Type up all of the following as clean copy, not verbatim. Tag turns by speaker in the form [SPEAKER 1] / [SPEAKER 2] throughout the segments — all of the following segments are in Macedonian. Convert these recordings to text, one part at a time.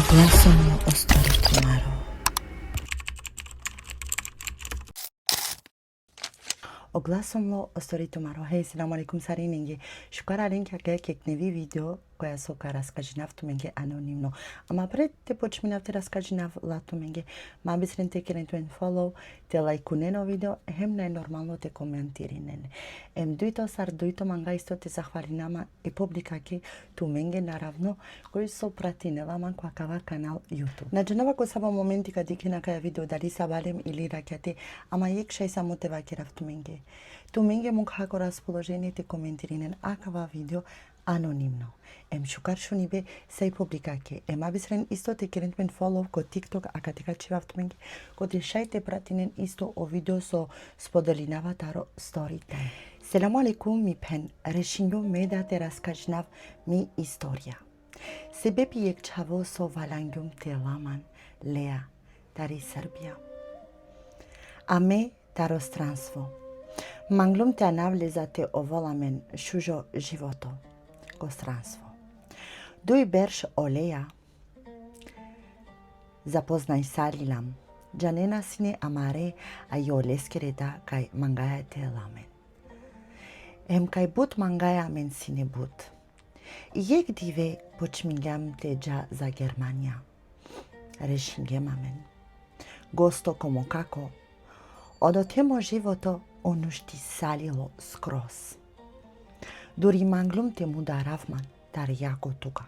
[SPEAKER 1] Oglasamo Ostoritumaro. Oglasamo Ostoritumaro. Hej, selam alaikum sarinenge. Shukara linka kek nevi video koja soka raskažinav tumenge anonimno. Ama pred te počminav te raskažinav la tumenge. Ma bisren te keren tuen follow te lajkuneno video. Hem najnormalno te komentirinen. Duito sar duito manga isto te zahvalinama i publikake tumenge naravno koji so pratinela man kvakava kanal YouTube. Nađenava ko samo momenti kad ikina kaja video dali sabalem ili rakjate, ama jek šaj samo te vakirav tumenge. Tumenge mung hako raspoloženje te komentirinen akava video anonimno. Shukar shunibe sai publikake. Abisren isto te kerentmen follow ko TikTok akatika chivav tumenge. Ko te šaj te pratinen isto o video so spodelinava taro story time. Selamu alaikum mi pen reshingo meda te raskažnav mi istorija. Sebebi jek čavo so valangum te laman Lea tari Srbija. A me taro stranstvo. Manglum te anavle za te ovolamen šužo životo ko stranstvo. Duj berš o Lea zapoznaj salilam. Janena sine amare a jo leskereda kaj mangaja te lamen. Kaj but mangaja men sine but. Jek dive počmiljam teđa za Germania. Rešingem amen. Gosto komo kako. Odo temo životo onušti salilo skroz. Duri manglum te muda ravman tar jako tuga.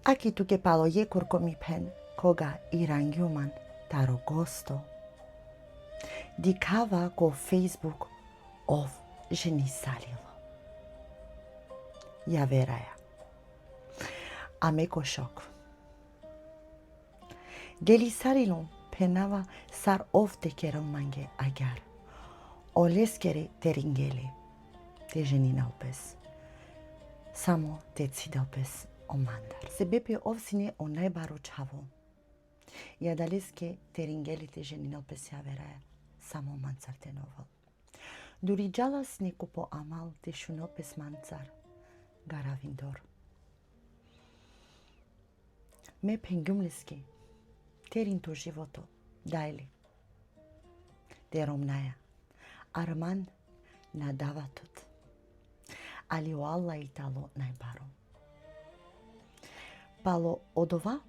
[SPEAKER 1] Aki tuke palo jekur komi pen koga irangjuman taro gosto. Dikava ko Facebook ov ženi salilo. Ja veraja. A me ko šok. Deli salilo penava sar ov te kero mange agar. Oleskere teringele. Te ženi naupes. Samo te cidopes o mandar. Sebepe ov sine o najbaro čavo. Ja daleske teringele te ženi naupes ja veraja. Samo mancar te novel. Duri jalas neko po amal te šunopes mancar. Garavindor. Me pengumleske. Terin to životo. Dajli. Te romnaja. Arman nadavatut. Ali o Allah italo najbaro. Palo odova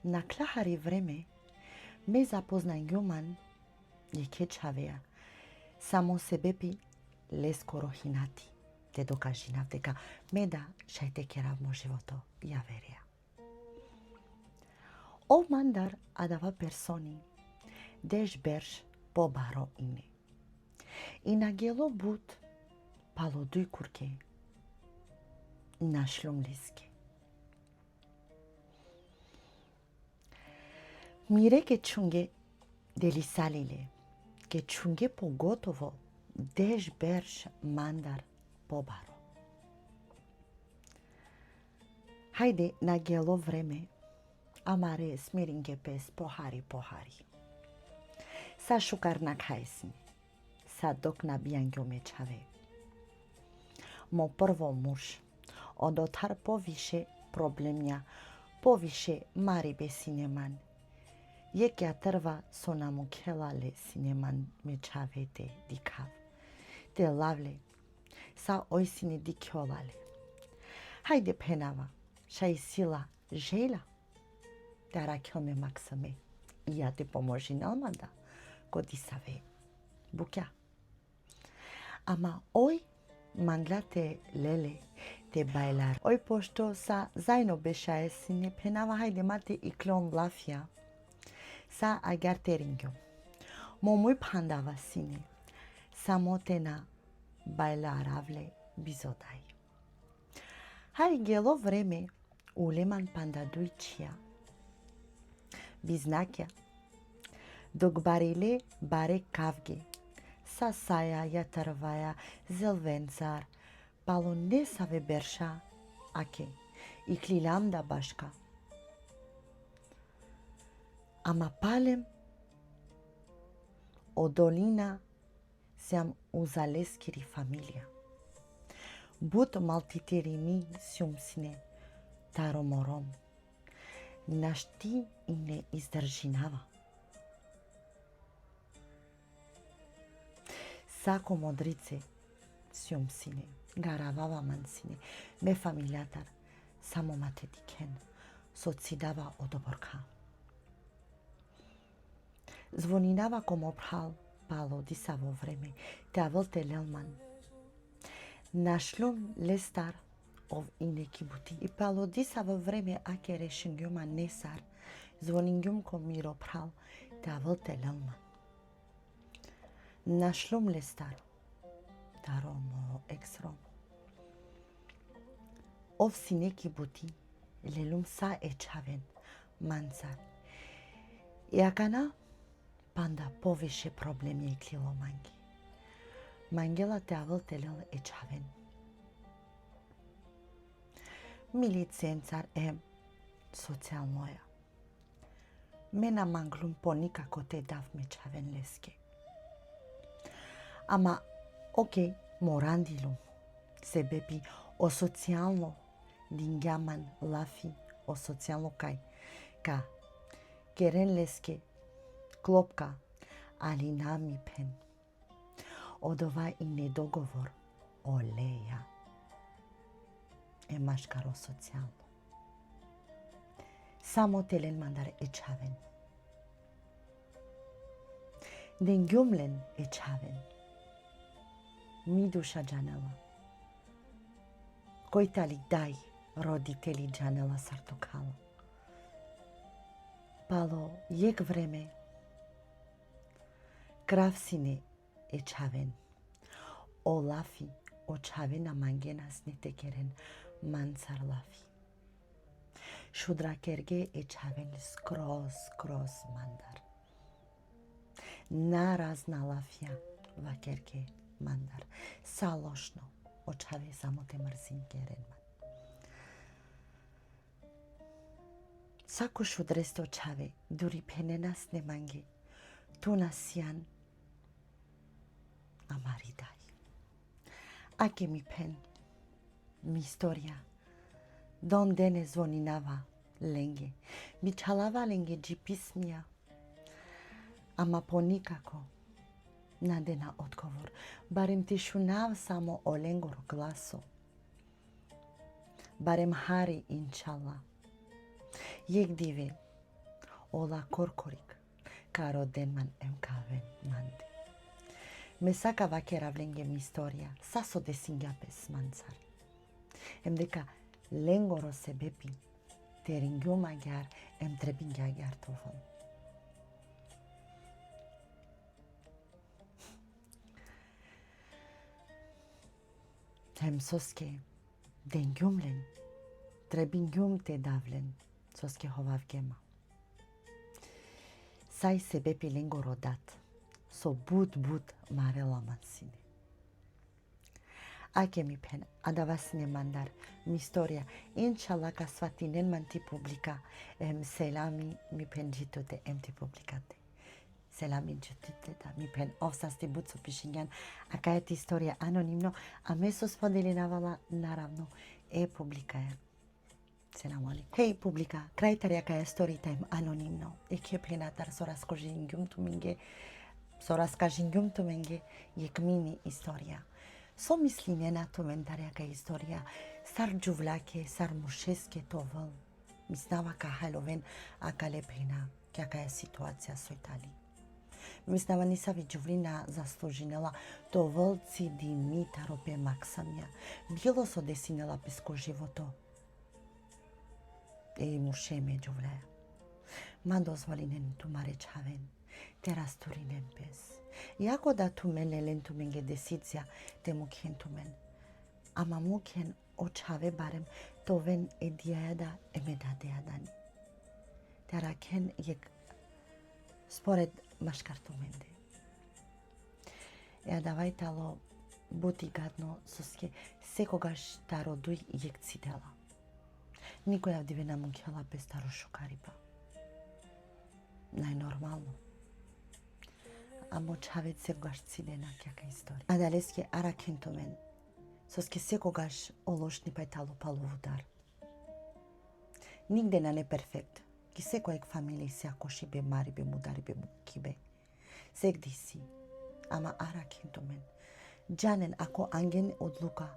[SPEAKER 1] na klahari vreme me zapoznaj gjuman je kečavea. Samo sebepi leskoro hinati. Te dokažinav teka meda šajte keravmo životo ja verja. Ov mandar adava personi dež berš pobaro ine. I na gelo but palo duj kurke na šlumliske. Mire ke čunge deli salile, ke čunge pogotovo dež berš mandar pobaro. Hajde na gelo vreme, amare smiringe pes pohari. Sa šukar na kajsni, sa dok nabijangjo me čave. Mo prvo muž, odotar poviše problemja, poviše maribe sineman. Jekja trva so namu kelale sineman me čave te dikav. Te lavle, sa ojsine dikiolale. Hajde penava, šaj sila žela. Dara kelme maksame. I ja te pomoži nalmanda. Kodi save. Bukja. Ama oj mangla te lele, te bailar. Oj pošto sa zaino bešaje sine penava hajde mate i klon lafja. Sa agar teringjo. Mo muy pandava sine. Samo te na bailaravle bizodaj. Hai gelo vreme uleman panda dujčija. Biznakja. Dok barile bare kavge. Sa saja jatarvaja zelvencar. Palo ne save berša. Ake. I klilam da baška. Ama palem o dolina seam uzaleskiri familija. But maltiterimi siumsine таро мором, нашти и не издржинава. Сако модрице, сјом сине, гаравава мансине, ме фамилјатар, само мате дикен, социдава одоборка. Звонинава комо прал, пало диса во време, те аволте лелман. Нашлум лестар, ов и неки бути, и пало диса во време, аке решингјума несар, звонингјум ко миро прал, те аволте лелман. Нашлум лестар, таромо ексром. Ов си неки бути, лелум са ечавен, мансар. Јакана, панда повише проблеми е клило манги. Мангела те аволте лел ечавен. Милиценцар е социјалноја. Мена манглум по никако те дав мечавен леске. Ама, окей, морандилум, се бепи о социјално, дингјаман, лафи, о социјално кај, ка, керен леске, клопка, али нами пен. Од ова и недоговор, олеја, е машкаро социјално. Само телен мандар е чавен. Денгјумлен е чавен. Ми душа джанела. Кој тали дај родители джанела сартокало. Пало јек време кравсине е чавен. О лафи, о чавена мангенас не текерен мансар лафи. Шудра керге е чавен скроз мандар. Наразна лафија ва керге мандар. Салошно, о чаве само те мрзин керен ман. Сако шудресто чаве, дури пененас не манги, ту насјан, амари дај. Аке ми пен, ми историја, дон дене звонинава ленге, ми чалава ленге джи писмија, ама поникако надена одговор, барем тишунав само о ленгоро гласо, барем хари инчала. Јек диве, ола коркорик, каро денман емкавен манде. Ме сака вакера вленге ми историја, сасо десингја пес мансар. Ем дека ленгоро се бепи, терингјума гјар, ем требингја гјар товон. Ем соске, денгјумлен, требингјум те давлен, соске ховав гема. Сај се бепи ленгоро дат, со буд марела мансине. Аке ми пен, а да вас не мандар, ми историја, инчала ка сватинен ман ти публика, селами ми пен джитоте ти публикате. Селами джитоте да ми пен, овсасти буд со пишињан, а кај ти историја анонимно, а ме со споделинавала, наравно, публикаја. Selam alaikum. Hej publika, kraјтарја кај Storytime anonimno. Еке пленатар со раскажингјум туменге јек мини историја. Со мислине на тумендарја кај историја, сар джувлаке, сар мушеске товел. Миснава ка халовен, а кале пена, ка кај ситуација со Итали. Миснава ниса ви джувлина заслужинела товел цидин ми таропе максамја. Било со десинела песко живото. Муше ме джувлеја. Ма дозволинен тумаре чавен, те растуринен пес. Јако да тумен лелен туменге десиција, те му кен тумен. Ама му кен очаве барем товен дијада ме дадејадани. Тера кен јек според машкар туменде. Давајтало бути гадно соске секогаш тародуј јек цидела. Никоја вдивена му кјала без старо шукариба. Најнормално. Амо чавет секогаш цидена кјака историја. А далеске аракентомен, соске секогаш олошни пајтало паловудар. Nigde não é perfect. Que se coek família se akoshi be mari be mudari be mukibe. Sek disi. Ama ara kintomen. Janen ako angen odluka.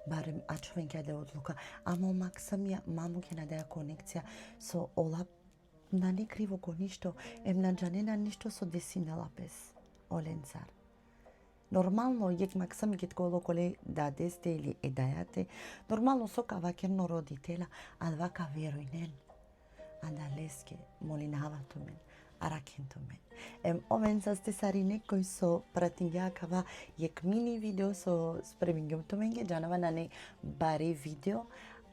[SPEAKER 1] Barem açven kade odluka. Ама максам ја маму ќе надаја конекција со ола на не криво го ништо. На джанена ништо со десинела без оленцар. Нормално јек максам гет коло коле да десте или едајате. Нормално со кавакерно родителя, а вака веројнен. Анда леске молинавато мен. Аракенто мен. Овен са сте сарине кој со пратиња кава јек мини видео со спремингето мен ге джанава на не баре видео,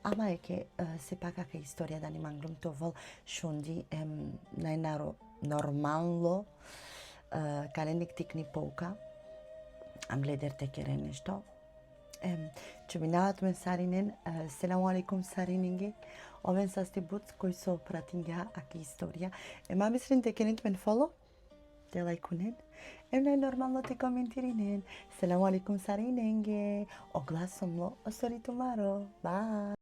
[SPEAKER 1] ама еке сепак кака историја да не манглум то вол шунди најнаро нормално кане нек тикни полка ам гледер текере нешто. Чуминават мен саринен, селаму алейкум сарининге, овен са сте буц кој со пратиња аки историја. Ма мислин те кенет мен фоло, те лајкунен, најнормално те коментиринен. Селаму алейкум сарининге, огласом ло осоритумаро, бај!